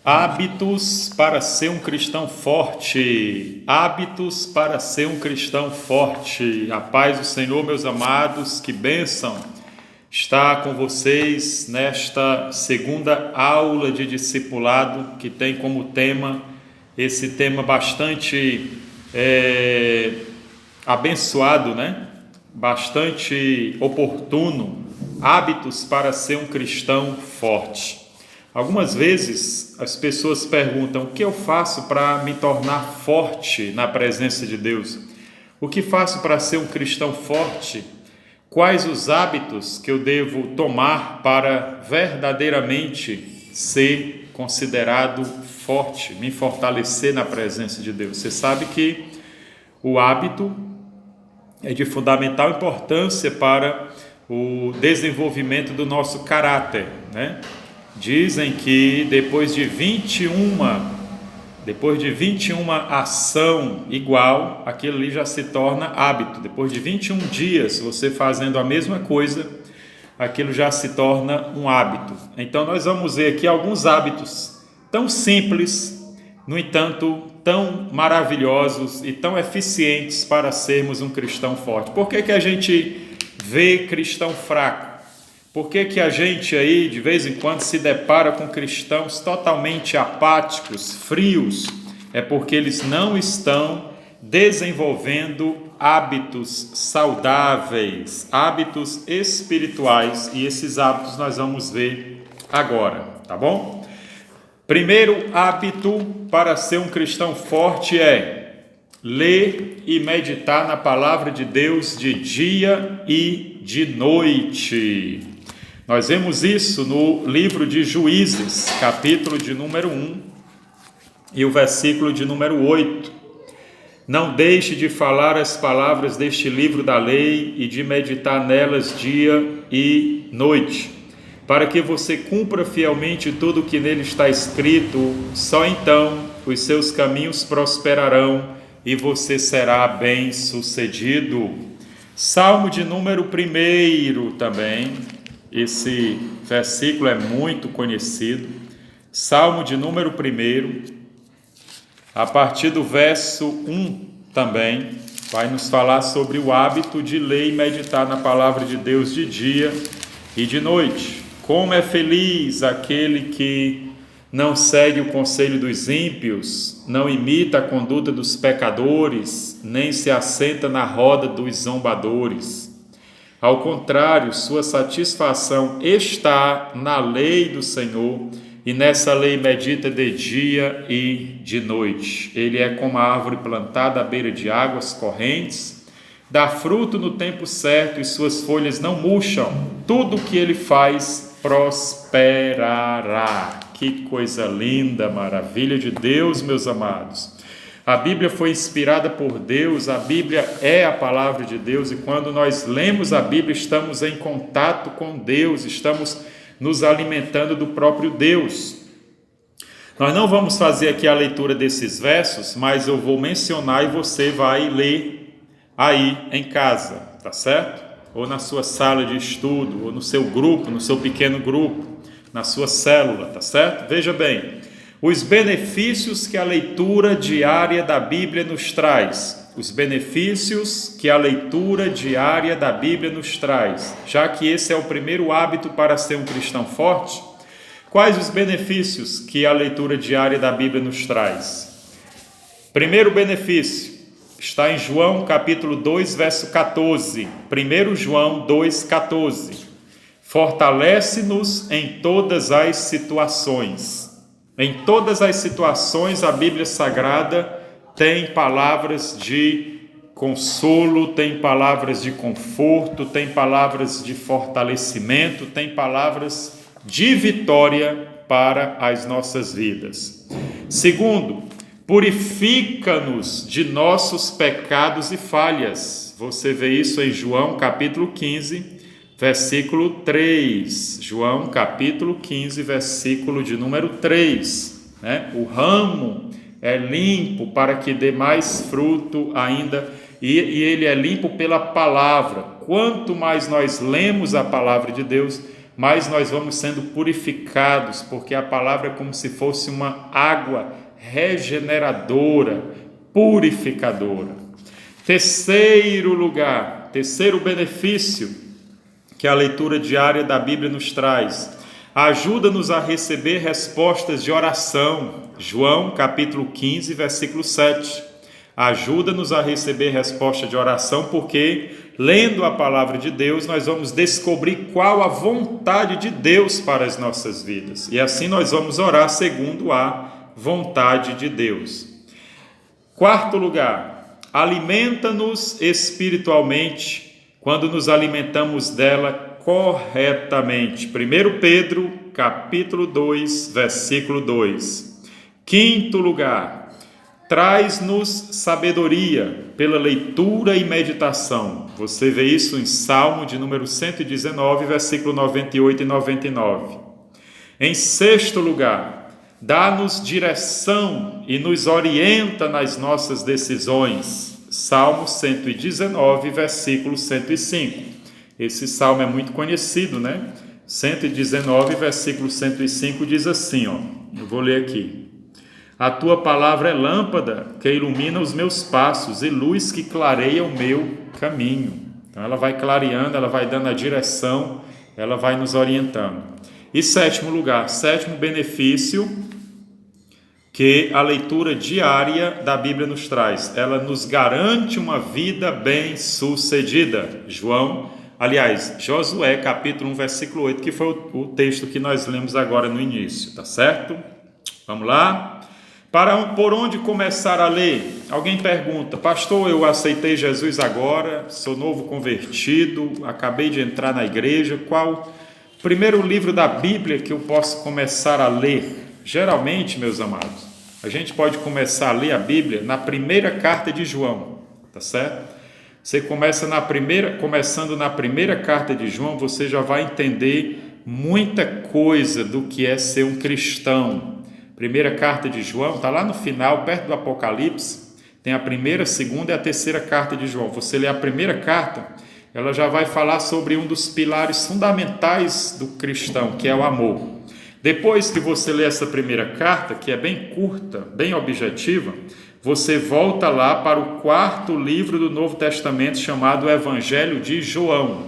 Hábitos para ser um cristão forte. Hábitos para ser um cristão forte. A paz do Senhor, meus amados, que bênção estar com vocês nesta segunda aula de discipulado, que tem como tema, esse tema bastante abençoado, né? Bastante oportuno. Hábitos para ser um cristão forte. Algumas vezes as pessoas perguntam: o que eu faço para me tornar forte na presença de Deus? O que faço para ser um cristão forte? Quais os hábitos que eu devo tomar para verdadeiramente ser considerado forte, me fortalecer na presença de Deus? Você sabe que o hábito é de fundamental importância para o desenvolvimento do nosso caráter, né? Dizem que depois de 21 ação igual, aquilo ali já se torna hábito. Depois de 21 dias você fazendo a mesma coisa, aquilo já se torna um hábito. Então nós vamos ver aqui alguns hábitos tão simples, no entanto tão maravilhosos e tão eficientes para sermos um cristão forte. Por que a gente vê cristão fraco? Por que a gente aí, de vez em quando, se depara com cristãos totalmente apáticos, frios? É porque eles não estão desenvolvendo hábitos saudáveis, hábitos espirituais, e esses hábitos nós vamos ver agora, tá bom? Primeiro hábito para ser um cristão forte é ler e meditar na palavra de Deus de dia e de noite. Nós vemos isso no livro de Juízes, capítulo de número 1 e o versículo de número 8. Não deixe de falar as palavras deste livro da lei e de meditar nelas dia e noite, para que você cumpra fielmente tudo o que nele está escrito. Só então os seus caminhos prosperarão e você será bem-sucedido. Salmo de número 1 também. Esse versículo é muito conhecido. Salmo de número 1, a partir do verso 1 também, vai nos falar sobre o hábito de ler e meditar na palavra de Deus de dia e de noite. Como é feliz aquele que não segue o conselho dos ímpios, não imita a conduta dos pecadores, nem se assenta na roda dos zombadores. Ao contrário, sua satisfação está na lei do Senhor, e nessa lei medita de dia e de noite. Ele é como a árvore plantada à beira de águas correntes, dá fruto no tempo certo e suas folhas não murcham. Tudo o que ele faz prosperará. Que coisa linda, maravilha de Deus, meus amados. A Bíblia foi inspirada por Deus, a Bíblia é a palavra de Deus, e quando nós lemos a Bíblia, estamos em contato com Deus, estamos nos alimentando do próprio Deus. Nós não vamos fazer aqui a leitura desses versos, mas eu vou mencionar e você vai ler aí em casa, tá certo? Ou na sua sala de estudo, ou no seu grupo, no seu pequeno grupo, na sua célula, tá certo? Veja bem, os benefícios que a leitura diária da Bíblia nos traz. Os benefícios que a leitura diária da Bíblia nos traz. Já que esse é o primeiro hábito para ser um cristão forte, quais os benefícios que a leitura diária da Bíblia nos traz? Primeiro benefício está em João capítulo 2, verso 14. 1 João 2, 14. Fortalece-nos em todas as situações. Em todas as situações, a Bíblia Sagrada tem palavras de consolo, tem palavras de conforto, tem palavras de fortalecimento, tem palavras de vitória para as nossas vidas. Segundo, purifica-nos de nossos pecados e falhas. Você vê isso em João capítulo 15, versículo 3, João capítulo 15, versículo de número 3, né? O ramo é limpo para que dê mais fruto ainda, e ele é limpo pela palavra. Quanto mais nós lemos a palavra de Deus, mais nós vamos sendo purificados, porque a palavra é como se fosse uma água regeneradora, purificadora. Terceiro lugar, terceiro benefício que a leitura diária da Bíblia nos traz: ajuda-nos a receber respostas de oração. João capítulo 15, versículo 7. Ajuda-nos a receber resposta de oração, porque lendo a palavra de Deus, nós vamos descobrir qual a vontade de Deus para as nossas vidas. E assim nós vamos orar segundo a vontade de Deus. Quarto lugar, alimenta-nos espiritualmente quando nos alimentamos dela corretamente. 1 Pedro, capítulo 2, versículo 2. Quinto lugar, traz-nos sabedoria pela leitura e meditação. Você vê isso em Salmo de número 119, versículo 98 e 99. Em sexto lugar, dá-nos direção e nos orienta nas nossas decisões. Salmo 119, versículo 105. Esse salmo é muito conhecido, né? 119, versículo 105 diz assim, eu vou ler aqui. A tua palavra é lâmpada que ilumina os meus passos e luz que clareia o meu caminho. Então ela vai clareando, ela vai dando a direção, ela vai nos orientando. E sétimo lugar, sétimo benefício que a leitura diária da Bíblia nos traz: ela nos garante uma vida bem-sucedida. Josué capítulo 1, versículo 8, que foi o texto que nós lemos agora no início, tá certo? Vamos lá? Por onde começar a ler? Alguém pergunta: pastor, eu aceitei Jesus agora, sou novo convertido, acabei de entrar na igreja, qual primeiro livro da Bíblia que eu posso começar a ler? Geralmente, meus amados, a gente pode começar a ler a Bíblia na primeira carta de João, tá certo? Você começando na primeira carta de João, você já vai entender muita coisa do que é ser um cristão. Primeira carta de João, está lá no final, perto do Apocalipse, tem a primeira, a segunda e a terceira carta de João. Você lê a primeira carta, ela já vai falar sobre um dos pilares fundamentais do cristão, que é o amor. Depois que você lê essa primeira carta, que é bem curta, bem objetiva, você volta lá para o quarto livro do Novo Testamento, chamado Evangelho de João.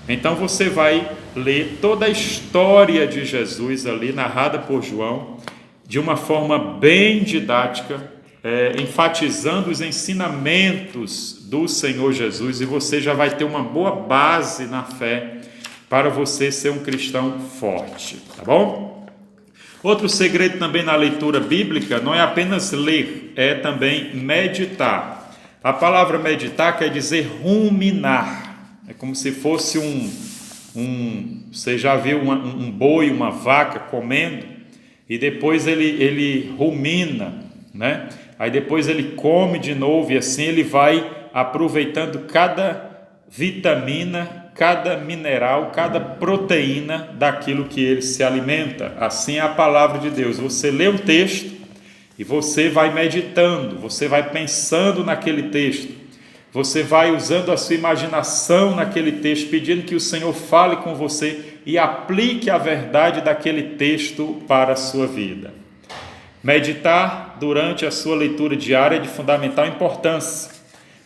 Então você vai ler toda a história de Jesus ali, narrada por João, de uma forma bem didática, enfatizando os ensinamentos do Senhor Jesus, e você já vai ter uma boa base na fé para você ser um cristão forte, tá bom? Outro segredo também na leitura bíblica não é apenas ler, é também meditar. A palavra meditar quer dizer ruminar, é como se fosse você já viu um boi, uma vaca comendo, e depois ele rumina, né? Aí depois ele come de novo, e assim ele vai aproveitando cada vitamina, cada mineral, cada proteína daquilo que ele se alimenta. Assim é a palavra de Deus. Você lê um texto e você vai meditando, você vai pensando naquele texto, você vai usando a sua imaginação naquele texto, pedindo que o Senhor fale com você e aplique a verdade daquele texto para a sua vida. Meditar durante a sua leitura diária é de fundamental importância.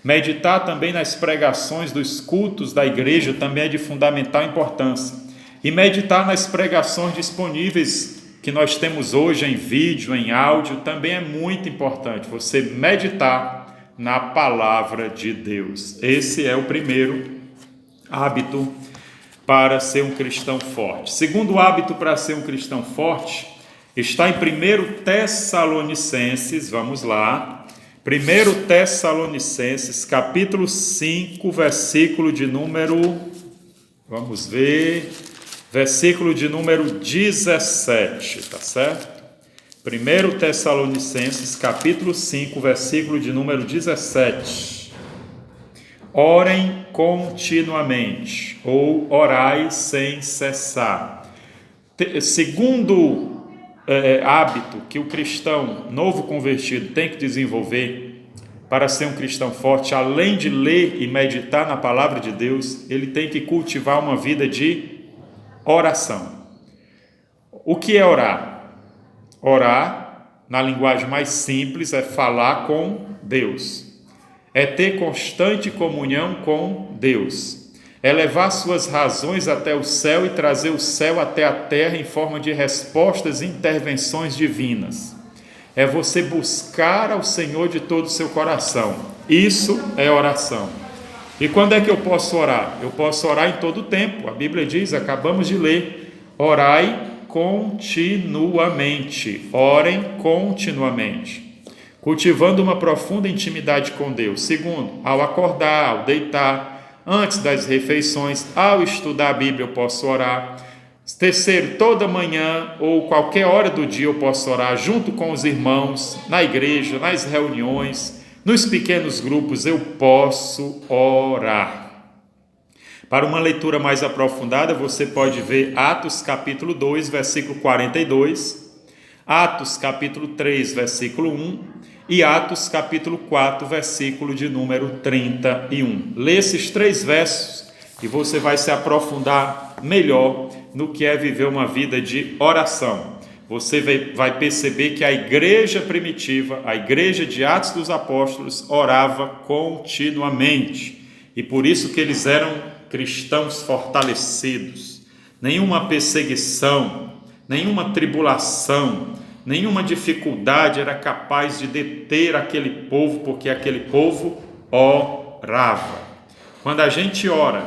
Meditar também nas pregações dos cultos da igreja também é de fundamental importância. E meditar nas pregações disponíveis que nós temos hoje em vídeo, em áudio, também é muito importante. Você meditar na palavra de Deus. Esse é o primeiro hábito para ser um cristão forte. Segundo hábito para ser um cristão forte está em 1 Tessalonicenses, vamos lá. 1 Tessalonicenses, capítulo 5, versículo de número, vamos ver, versículo de número 17, tá certo? 1 Tessalonicenses, capítulo 5, versículo de número 17. Orem continuamente, ou orai sem cessar. Segundo hábito que o cristão novo convertido tem que desenvolver para ser um cristão forte, além de ler e meditar na palavra de Deus, ele tem que cultivar uma vida de oração. O que é orar? Orar, na linguagem mais simples, é falar com Deus. É ter constante comunhão com Deus. É levar suas razões até o céu e trazer o céu até a terra em forma de respostas e intervenções divinas. É você buscar ao Senhor de todo o seu coração. Isso é oração. E quando é que eu posso orar? Eu posso orar em todo o tempo. A Bíblia diz, acabamos de ler, orai continuamente. Orem continuamente. Cultivando uma profunda intimidade com Deus. Segundo, ao acordar, ao deitar, antes das refeições, ao estudar a Bíblia eu posso orar. Terceiro, toda manhã ou qualquer hora do dia eu posso orar junto com os irmãos, na igreja, nas reuniões, nos pequenos grupos eu posso orar. Para uma leitura mais aprofundada, você pode ver Atos capítulo 2, versículo 42, Atos capítulo 3, versículo 1 e Atos capítulo 4, versículo de número 31. Lê esses 3 versos e você vai se aprofundar melhor no que é viver uma vida de oração. Você vai perceber que a igreja primitiva, a igreja de Atos dos Apóstolos, orava continuamente. E por isso que eles eram cristãos fortalecidos. Nenhuma perseguição, nenhuma tribulação, nenhuma dificuldade era capaz de deter aquele povo, porque aquele povo orava. Quando a gente ora,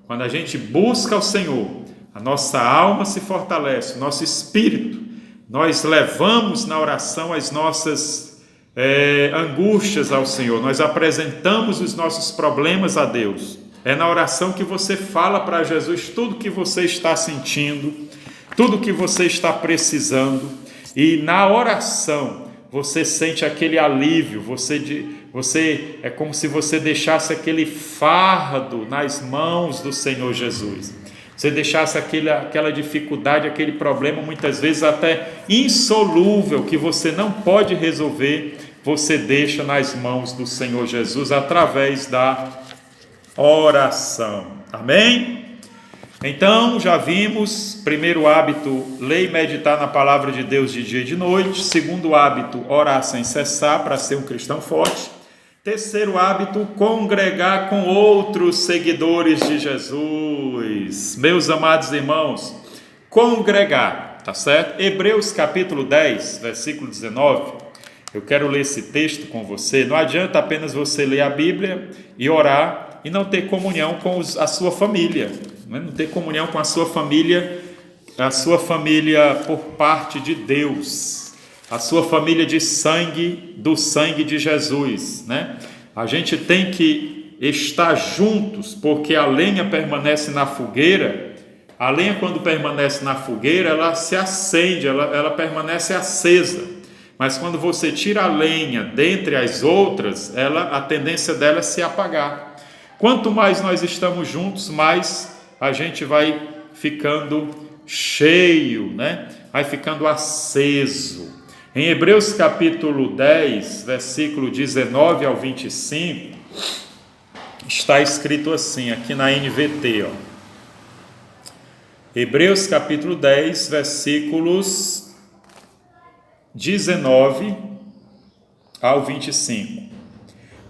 quando a gente busca o Senhor, a nossa alma se fortalece, o nosso espírito, nós levamos na oração as nossas angústias ao Senhor, nós apresentamos os nossos problemas a Deus. É na oração que você fala para Jesus tudo que você está sentindo, tudo que você está precisando, e na oração você sente aquele alívio, você é como se você deixasse aquele fardo nas mãos do Senhor Jesus. Você deixasse aquela dificuldade, aquele problema, muitas vezes até insolúvel, que você não pode resolver, você deixa nas mãos do Senhor Jesus através da oração. Amém? Então, já vimos, primeiro hábito, ler e meditar na palavra de Deus de dia e de noite. Segundo hábito, orar sem cessar para ser um cristão forte. Terceiro hábito, congregar com outros seguidores de Jesus. Meus amados irmãos, congregar, tá certo? Hebreus capítulo 10, versículo 19. Eu quero ler esse texto com você. Não adianta apenas você ler a Bíblia e orar e não ter comunhão com a sua família. Não ter comunhão com a sua família por parte de Deus. A sua família de sangue, do sangue de Jesus, né? A gente tem que estar juntos, porque a lenha permanece na fogueira. A lenha, quando permanece na fogueira, ela se acende, ela permanece acesa. Mas quando você tira a lenha dentre as outras, a tendência dela é se apagar. Quanto mais nós estamos juntos, mais a gente vai ficando cheio, né? Vai ficando aceso. Em Hebreus capítulo 10, versículo 19 ao 25, está escrito assim, aqui na NVT, ó. Hebreus capítulo 10, versículos 19 ao 25.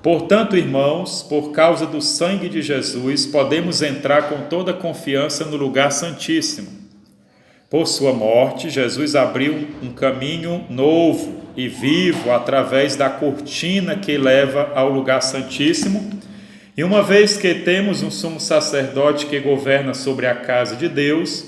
Portanto, irmãos, por causa do sangue de Jesus, podemos entrar com toda confiança no lugar santíssimo. Por sua morte, Jesus abriu um caminho novo e vivo através da cortina que leva ao lugar santíssimo. E uma vez que temos um sumo sacerdote que governa sobre a casa de Deus,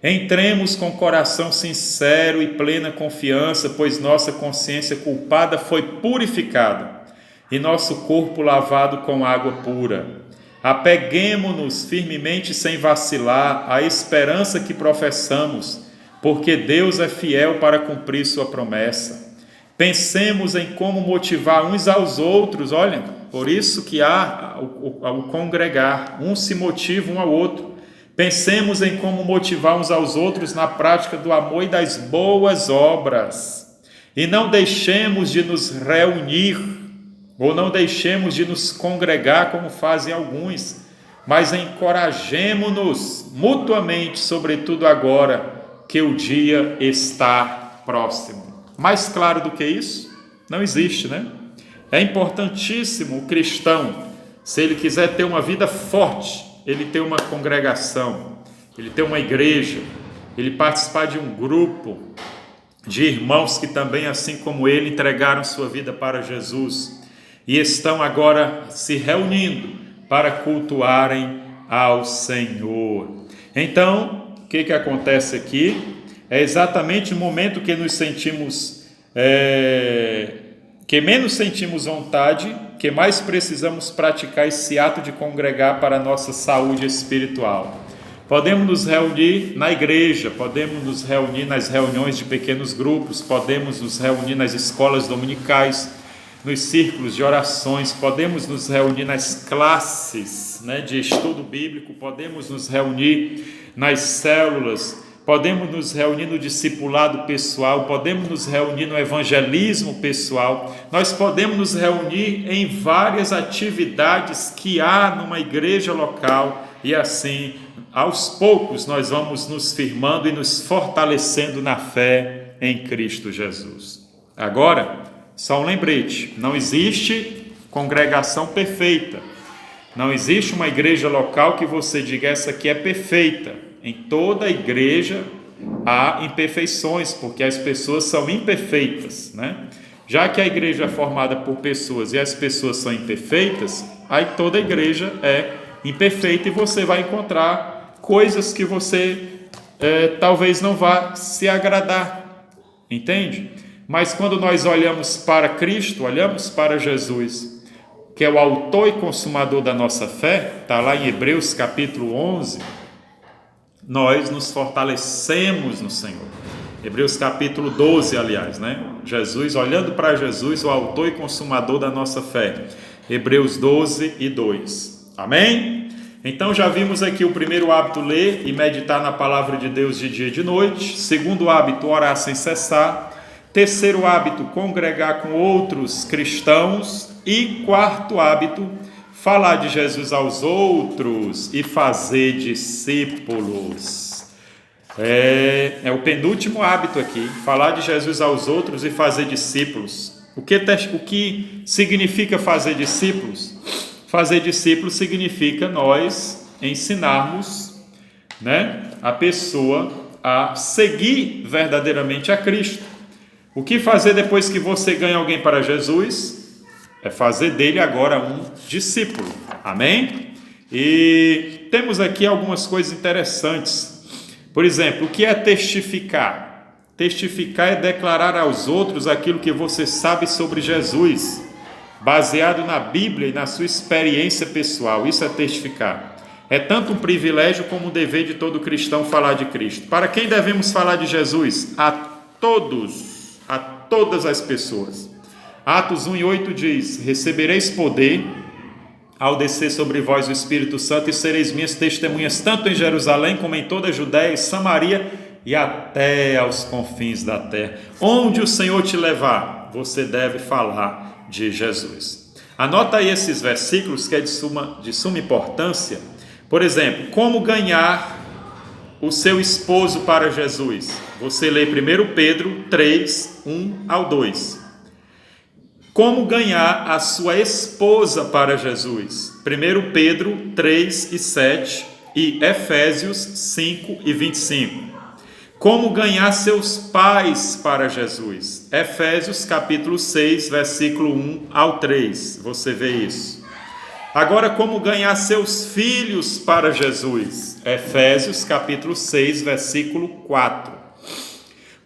entremos com coração sincero e plena confiança, pois nossa consciência culpada foi purificada e nosso corpo lavado com água pura. Apeguemo-nos firmemente sem vacilar à esperança que professamos, porque Deus é fiel para cumprir sua promessa. Pensemos em como motivar uns aos outros, olha, por isso que há o congregar, um se motiva um ao outro. Pensemos em como motivar uns aos outros na prática do amor e das boas obras. E não deixemos de nos reunir, ou não deixemos de nos congregar como fazem alguns. mas encorajemo-nos mutuamente, sobretudo agora que o dia está próximo. Mais claro do que isso? Não existe, né? É importantíssimo o cristão, se ele quiser ter uma vida forte, ele ter uma congregação, ele ter uma igreja, ele participar de um grupo de irmãos que também, assim como ele, entregaram sua vida para Jesus e estão agora se reunindo para cultuarem ao Senhor. Então, o que acontece aqui? É exatamente o momento que nos sentimos, que menos sentimos vontade, que mais precisamos praticar esse ato de congregar para a nossa saúde espiritual. Podemos nos reunir na igreja, podemos nos reunir nas reuniões de pequenos grupos, podemos nos reunir nas escolas dominicais, nos círculos de orações, podemos nos reunir nas classes, de estudo bíblico, podemos nos reunir nas células, podemos nos reunir no discipulado pessoal, podemos nos reunir no evangelismo pessoal, nós podemos nos reunir em várias atividades que há numa igreja local e assim, aos poucos, nós vamos nos firmando e nos fortalecendo na fé em Cristo Jesus. Agora, só um lembrete, não existe congregação perfeita, não existe uma igreja local que você diga essa aqui é perfeita. Em toda a igreja há imperfeições, porque as pessoas são imperfeitas, Já que a igreja é formada por pessoas e as pessoas são imperfeitas, aí toda a igreja é imperfeita e você vai encontrar coisas que você talvez não vá se agradar, entende? Mas quando nós olhamos para Cristo, olhamos para Jesus, que é o autor e consumador da nossa fé, está lá em Hebreus capítulo 11, nós nos fortalecemos no Senhor. Hebreus capítulo 12, aliás, Jesus, olhando para Jesus, o autor e consumador da nossa fé. Hebreus 12 e 2. Amém? Então já vimos aqui o primeiro hábito, ler e meditar na palavra de Deus de dia e de noite. Segundo hábito, orar sem cessar. Terceiro hábito, congregar com outros cristãos. E quarto hábito, falar de Jesus aos outros e fazer discípulos. É o penúltimo hábito aqui, falar de Jesus aos outros e fazer discípulos. O que significa fazer discípulos? Fazer discípulos significa nós ensinarmos a pessoa a seguir verdadeiramente a Cristo. O que fazer depois que você ganha alguém para Jesus? É fazer dele agora um discípulo. Amém? E temos aqui algumas coisas interessantes. Por exemplo, o que é testificar? Testificar é declarar aos outros aquilo que você sabe sobre Jesus, baseado na Bíblia e na sua experiência pessoal. Isso é testificar. É tanto um privilégio como um dever de todo cristão falar de Cristo. Para quem devemos falar de Jesus? A todas as pessoas. Atos 1:8 diz: recebereis poder ao descer sobre vós o Espírito Santo e sereis minhas testemunhas tanto em Jerusalém como em toda a Judéia e Samaria e até aos confins da terra. Onde o Senhor te levar, você deve falar de Jesus. Anota aí esses versículos que é de suma importância. Por exemplo, como ganhar o seu esposo para Jesus? Você lê 1 Pedro 3, 1 ao 2. Como ganhar a sua esposa para Jesus? 1 Pedro 3 e 7 e Efésios 5 e 25. Como ganhar seus pais para Jesus? Efésios capítulo 6, versículo 1 ao 3. Você vê isso. Agora, como ganhar seus filhos para Jesus? Efésios capítulo 6, versículo 4.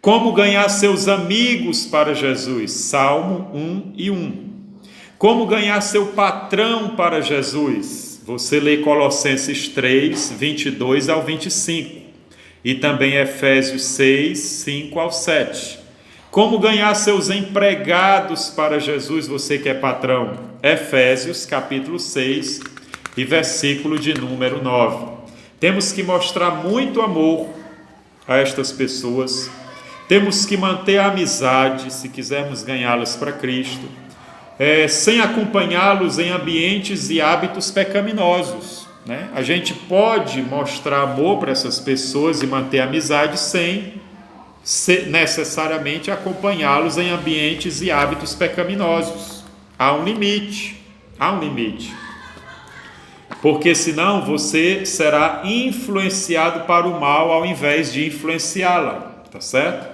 Como ganhar seus amigos para Jesus? Salmo 1 e 1. Como ganhar seu patrão para Jesus? Você lê Colossenses 3, 22 ao 25. E também Efésios 6, 5 ao 7. Como ganhar seus empregados para Jesus, você que é patrão? Efésios capítulo 6 e versículo de número 9. Temos que mostrar muito amor a estas pessoas. Temos que manter a amizade, se quisermos ganhá-las para Cristo, sem acompanhá-los em ambientes e hábitos pecaminosos. né? A gente pode mostrar amor para essas pessoas e manter amizade sem necessariamente acompanhá-los em ambientes e hábitos pecaminosos. Há um limite, porque senão você será influenciado para o mal ao invés de influenciá-la, tá certo?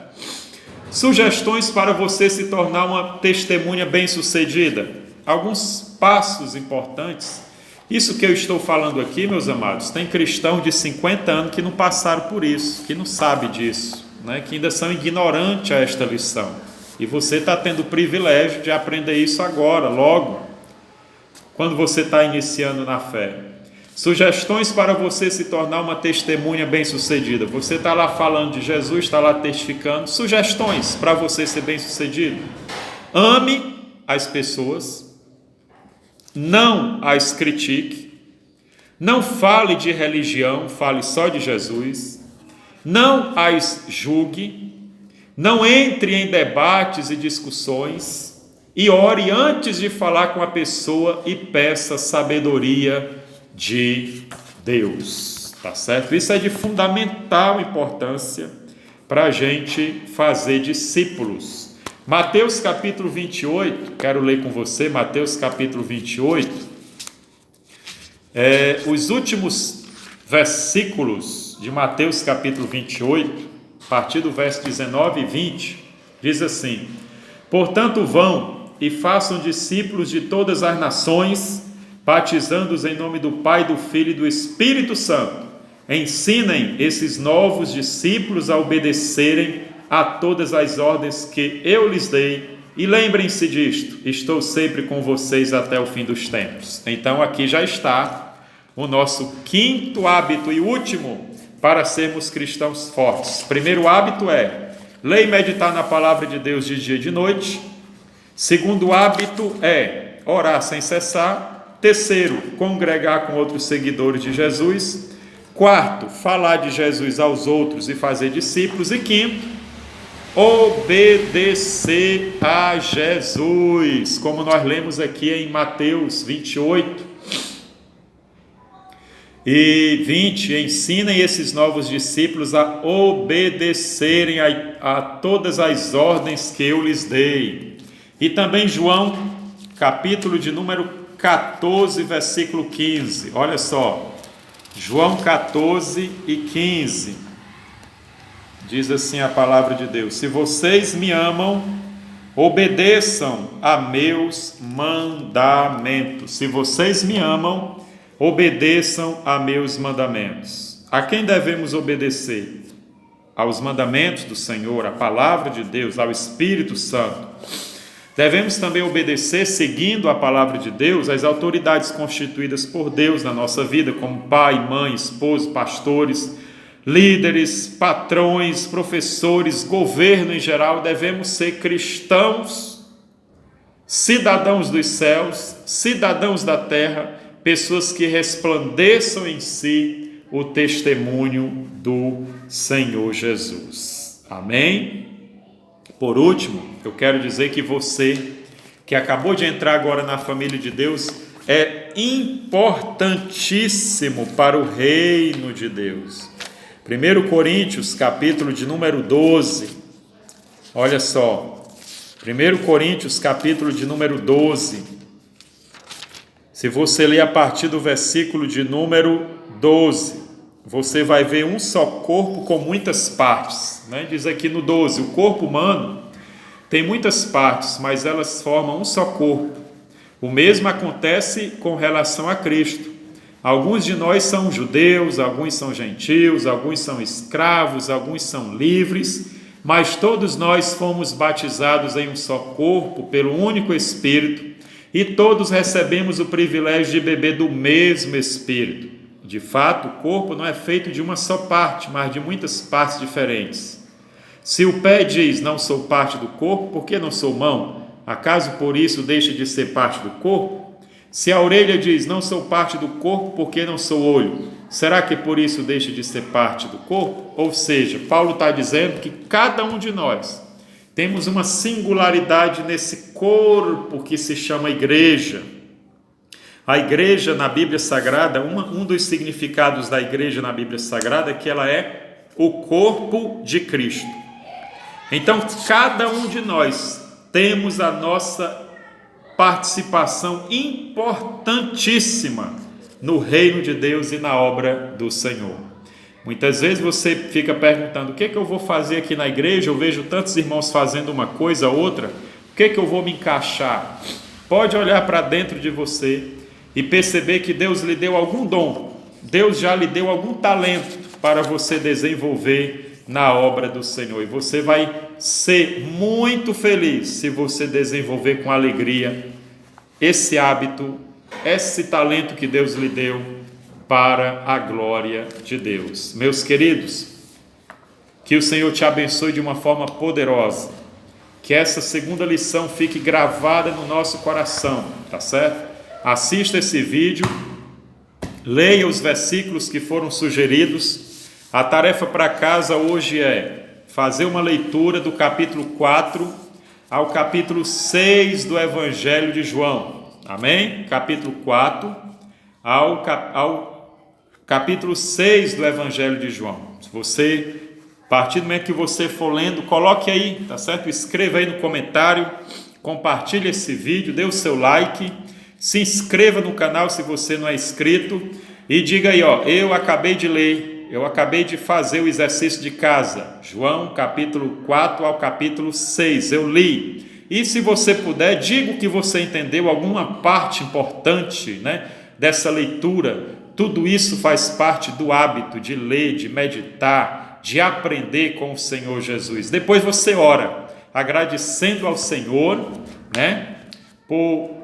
Sugestões para você se tornar uma testemunha bem-sucedida. Alguns passos importantes. Isso que eu estou falando aqui, meus amados, tem cristão de 50 anos que não passaram por isso, que não sabe disso, né? Que ainda são ignorantes a esta lição. E você está tendo o privilégio de aprender isso agora, logo, quando você está iniciando na fé. Sugestões para você se tornar uma testemunha bem-sucedida. Você está lá falando de Jesus, está lá testificando. Sugestões para você ser bem-sucedido. Ame as pessoas, não as critique, não fale de religião, fale só de Jesus, não as julgue, não entre em debates e discussões, e ore antes de falar com a pessoa e peça sabedoria de Deus, tá certo? Isso é de fundamental importância para a gente fazer discípulos. Mateus capítulo 28, quero ler com você, Mateus capítulo 28, os últimos versículos de Mateus capítulo 28, a partir do verso 19 e 20, diz assim: portanto vão e façam discípulos de todas as nações, batizando-os em nome do Pai, do Filho e do Espírito Santo. Ensinem esses novos discípulos a obedecerem a todas as ordens que eu lhes dei, e lembrem-se disto: estou sempre com vocês até o fim dos tempos. Então aqui já está o nosso quinto hábito e último para sermos cristãos fortes. Primeiro hábito é ler e meditar na palavra de Deus de dia e de noite. Segundo hábito é orar sem cessar. Terceiro, congregar com outros seguidores de Jesus. Quarto, falar de Jesus aos outros e fazer discípulos. E quinto, obedecer a Jesus, como nós lemos aqui em Mateus 28 e 20, ensinem esses novos discípulos a obedecerem a todas as ordens que eu lhes dei. E também João, capítulo de número 14, versículo 15, olha só, João 14 e 15, diz assim a palavra de Deus: se vocês me amam, obedeçam a meus mandamentos. Se vocês me amam, obedeçam a meus mandamentos. A quem devemos obedecer? Aos mandamentos do Senhor, à palavra de Deus, ao Espírito Santo. Devemos também obedecer, seguindo a palavra de Deus, às autoridades constituídas por Deus na nossa vida, como pai, mãe, esposo, pastores, líderes, patrões, professores, governo em geral. Devemos ser cristãos, cidadãos dos céus, cidadãos da terra, pessoas que resplandeçam em si o testemunho do Senhor Jesus. Amém? Por último, eu quero dizer que você, que acabou de entrar agora na família de Deus, é importantíssimo para o reino de Deus. 1 Coríntios, capítulo de número 12, olha só, 1 Coríntios, capítulo de número 12, se você ler a partir do versículo de número 12, você vai ver um só corpo com muitas partes, né? Diz aqui no 12, o corpo humano tem muitas partes, mas elas formam um só corpo. O mesmo acontece com relação a Cristo. Alguns de nós são judeus, alguns são gentios, alguns são escravos, alguns são livres, mas todos nós fomos batizados em um só corpo pelo único Espírito, e todos recebemos o privilégio de beber do mesmo Espírito. De fato, o corpo não é feito de uma só parte, mas de muitas partes diferentes. Se o pé diz, não sou parte do corpo, por que não sou mão? Acaso por isso deixa de ser parte do corpo? Se a orelha diz, não sou parte do corpo, por que não sou olho? Será que por isso deixa de ser parte do corpo? Ou seja, Paulo está dizendo que cada um de nós temos uma singularidade nesse corpo que se chama igreja. A igreja na Bíblia Sagrada, um dos significados da igreja na Bíblia Sagrada é que ela é o corpo de Cristo. Então, cada um de nós temos a nossa participação importantíssima no reino de Deus e na obra do Senhor. Muitas vezes você fica perguntando: o que é que eu vou fazer aqui na igreja? Eu vejo tantos irmãos fazendo uma coisa, outra, o que é que eu vou me encaixar? Pode olhar para dentro de você e perceber que Deus lhe deu algum dom, Deus já lhe deu algum talento para você desenvolver na obra do Senhor, e você vai ser muito feliz se você desenvolver com alegria esse hábito, esse talento que Deus lhe deu para a glória de Deus. Meus queridos, que o Senhor te abençoe de uma forma poderosa, que essa segunda lição fique gravada no nosso coração, tá certo? Assista esse vídeo, leia os versículos que foram sugeridos. A tarefa para casa hoje é fazer uma leitura do capítulo 4 ao capítulo 6 do Evangelho de João. Amém? Capítulo 4 ao capítulo 6 do Evangelho de João. Se você, a partir do momento que você for lendo, coloque aí, tá certo? Escreva aí no comentário, compartilhe esse vídeo, dê o seu like, se inscreva no canal se você não é inscrito e diga aí, eu acabei de ler, eu acabei de fazer o exercício de casa, João capítulo 4 ao capítulo 6, eu li. E se você puder, diga o que você entendeu, alguma parte importante, né, dessa leitura. Tudo isso faz parte do hábito de ler, de meditar, de aprender com o Senhor Jesus. Depois você ora, agradecendo ao Senhor, né,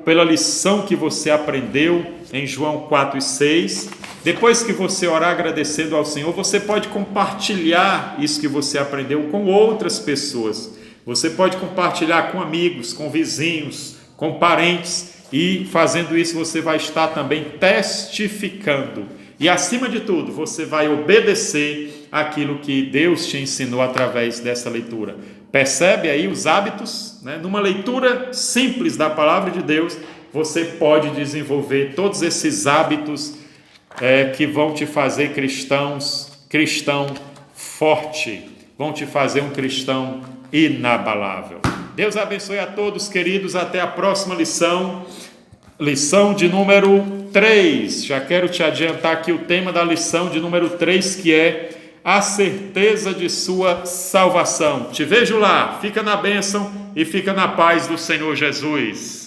pela lição que você aprendeu em João 4 e 6. Depois que você orar agradecendo ao Senhor, você pode compartilhar isso que você aprendeu com outras pessoas. Você pode compartilhar com amigos, com vizinhos, com parentes, e fazendo isso você vai estar também testificando. E acima de tudo, você vai obedecer aquilo que Deus te ensinou através dessa leitura. Percebe aí os hábitos, né? Numa leitura simples da palavra de Deus, você pode desenvolver todos esses hábitos que vão te fazer cristão forte, vão te fazer um cristão inabalável. Deus abençoe a todos, queridos, até a próxima lição de número 3. Já quero te adiantar aqui o tema da lição de número 3, que é a certeza de sua salvação. Te vejo lá, fica na bênção e fica na paz do Senhor Jesus.